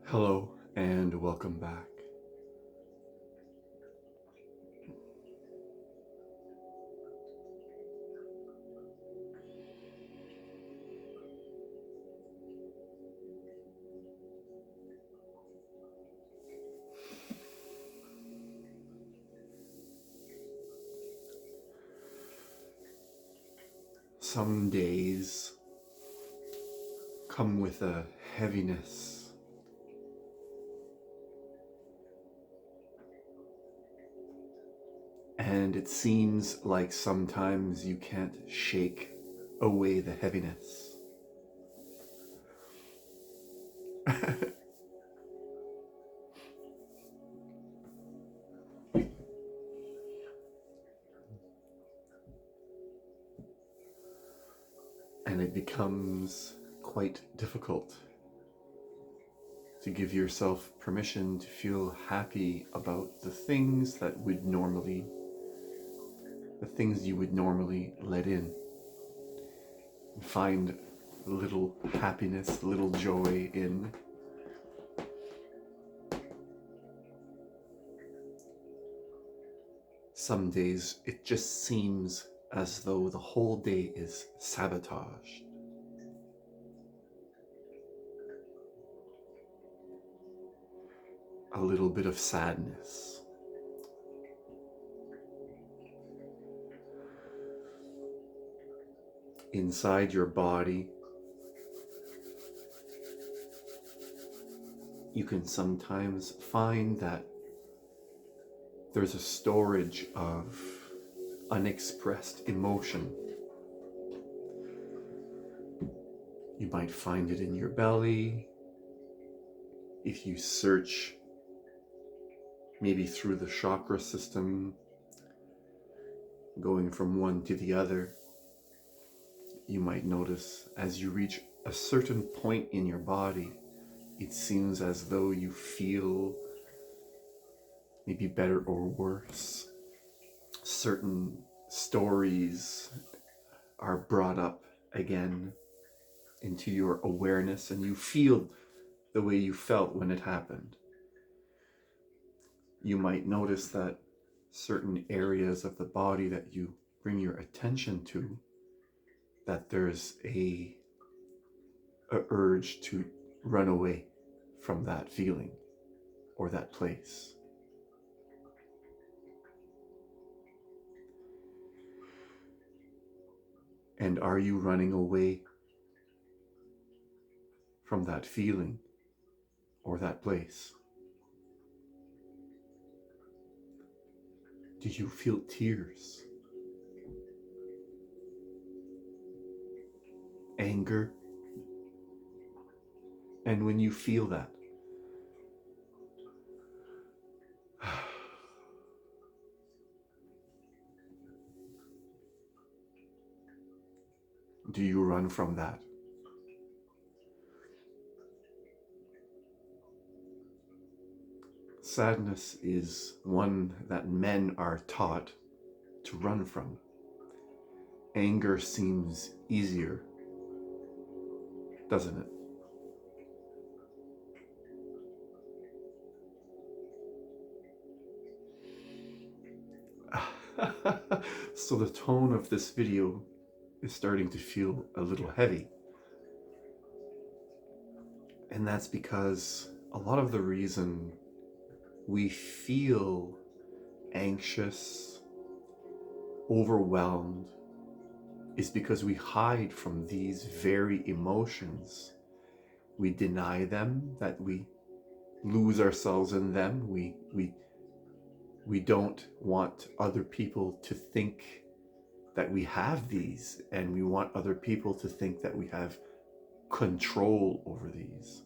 Hello and welcome back. Some days come with a heaviness, and it seems like sometimes you can't shake away the heaviness. And it becomes quite difficult to give yourself permission to feel happy about the things you would normally let in. Find a little happiness, a little joy in. Some days it just seems as though the whole day is sabotaged. A little bit of sadness. Inside your body, you can sometimes find that there's a storage of unexpressed emotion. You might find it in your belly. If you search maybe through the chakra system, going from one to the other, you might notice as you reach a certain point in your body, it seems as though you feel maybe better or worse. Certain stories are brought up again into your awareness, and you feel the way you felt when it happened. You might notice that certain areas of the body that you bring your attention to, that there's a urge to run away from that feeling or that place. And are you running away from that feeling or that place? Do you feel tears? Anger? And when you feel that, do you run from that? Sadness is one that men are taught to run from. Anger seems easier, doesn't it? So the tone of this video is starting to feel a little heavy. And that's because a lot of the reason we feel anxious, overwhelmed, is because we hide from these very emotions. We deny them, that we lose ourselves in them. We don't want other people to think that we have these, and we want other people to think that we have control over these.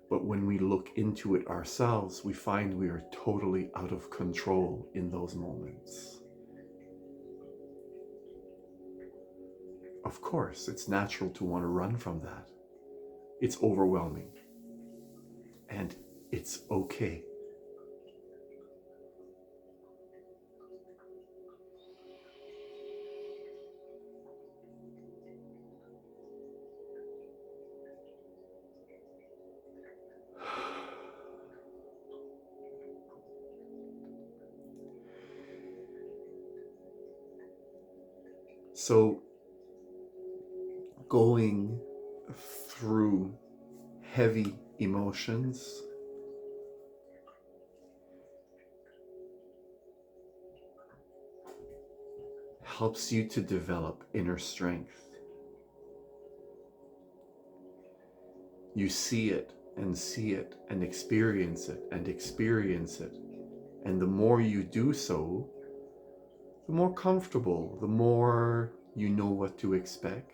But when we look into it ourselves, we find we are totally out of control in those moments. Of course, it's natural to want to run from that. It's overwhelming. And it's okay. So going through heavy emotions helps you to develop inner strength. You see it and experience it and experience it. And the more you do so, the more comfortable, the more you know what to expect,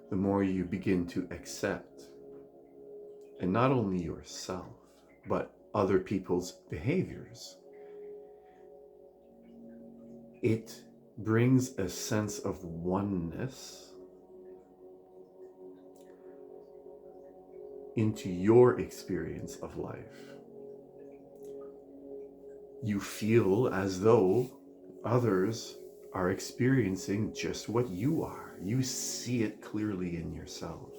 the more you begin to accept, and not only yourself, but other people's behaviors. It brings a sense of oneness into your experience of life. You feel as though others are experiencing just what you are. You see it clearly in yourself,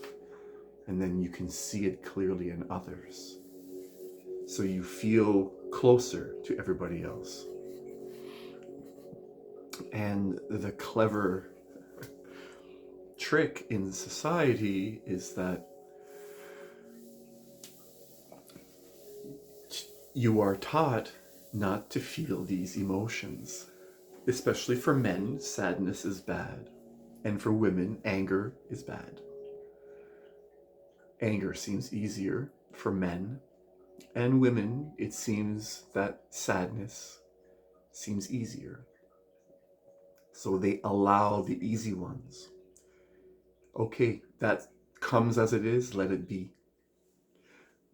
and then you can see it clearly in others. So you feel closer to everybody else. And the clever trick in society is that you are taught not to feel these emotions. Especially for men, sadness is bad. And for women, anger is bad. Anger seems easier for men. And women, it seems that sadness seems easier. So they allow the easy ones. Okay, that comes as it is, let it be.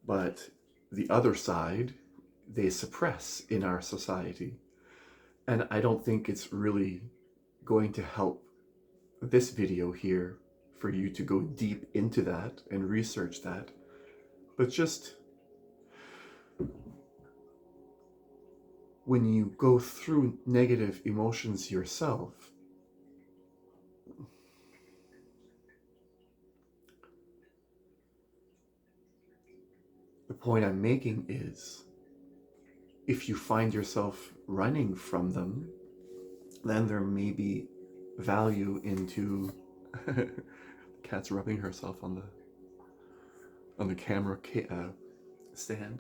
But the other side, they suppress in our society. And I don't think it's really going to help this video here for you to go deep into that and research that. But just when you go through negative emotions yourself, the point I'm making is, if you find yourself running from them, then there may be value into the cat's rubbing herself on the camera stand.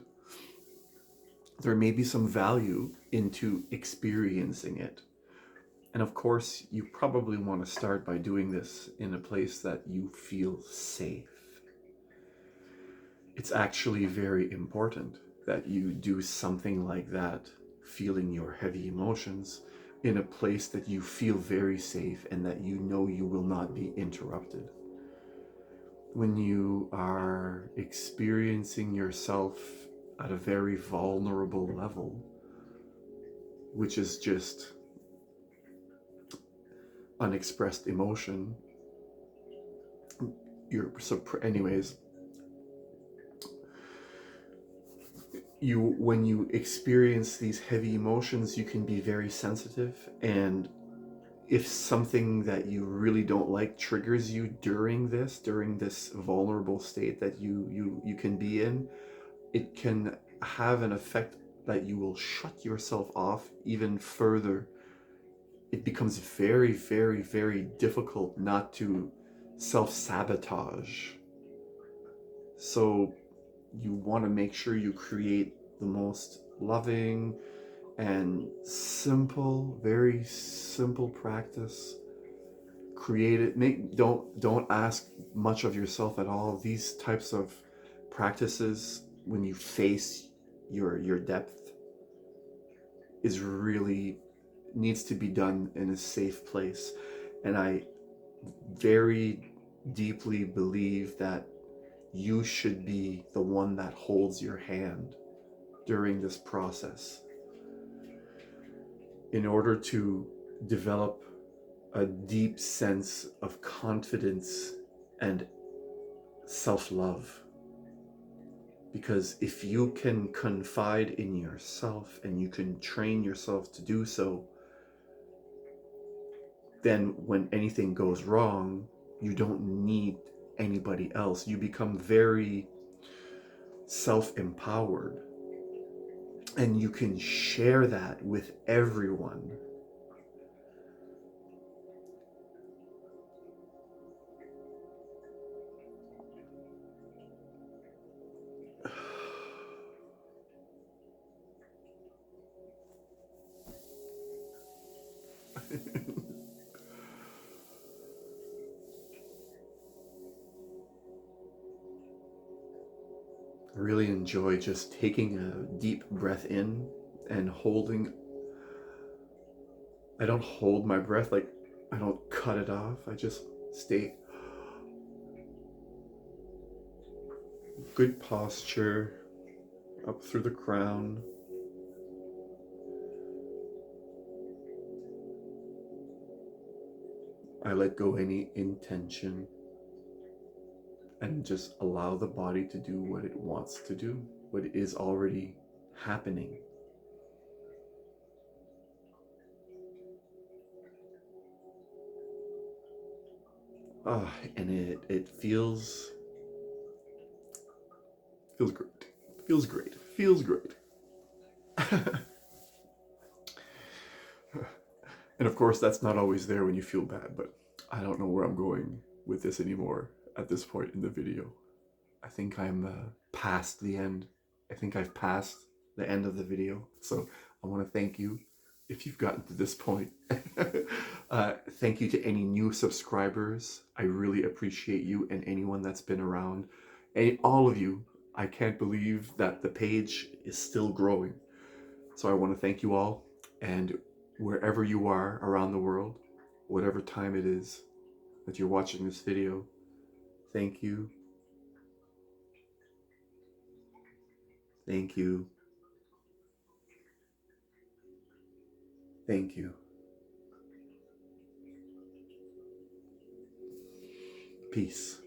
There may be some value into experiencing it. And of course, you probably want to start by doing this in a place that you feel safe. It's actually very important that you do something like that, feeling your heavy emotions, in a place that you feel very safe and that you know you will not be interrupted. When you are experiencing yourself at a very vulnerable level, which is just unexpressed emotion, anyways, when you experience these heavy emotions, you can be very sensitive, and if something that you really don't like triggers you during this vulnerable state that you can be in, it can have an effect that you will shut yourself off even further. It becomes very, very, very difficult not to self-sabotage. So you want to make sure you create the most loving and simple, very simple practice. Create it. Don't ask much of yourself at all. These types of practices, when you face your depth, is really needs to be done in a safe place. And I very deeply believe that you should be the one that holds your hand during this process in order to develop a deep sense of confidence and self-love. Because if you can confide in yourself and you can train yourself to do so, then when anything goes wrong, you don't need anybody else. You become very self-empowered, and you can share that with everyone. I really enjoy just taking a deep breath in and holding. I don't hold my breath, like I don't cut it off. I just stay. Good posture up through the crown. I let go any intention and just allow the body to do what it wants to do, what is already happening. And it feels great. Feels great. Feels great. And of course, that's not always there when you feel bad, but I don't know where I'm going with this anymore at this point in the video. I think I'm past the end. I think I've passed the end of the video. So I want to thank you if you've gotten to this point. Thank you to any new subscribers. I really appreciate you and anyone that's been around. And all of you, I can't believe that the page is still growing. So I want to thank you all. And wherever you are around the world, whatever time it is that you're watching this video, thank you. Thank you. Thank you. Peace.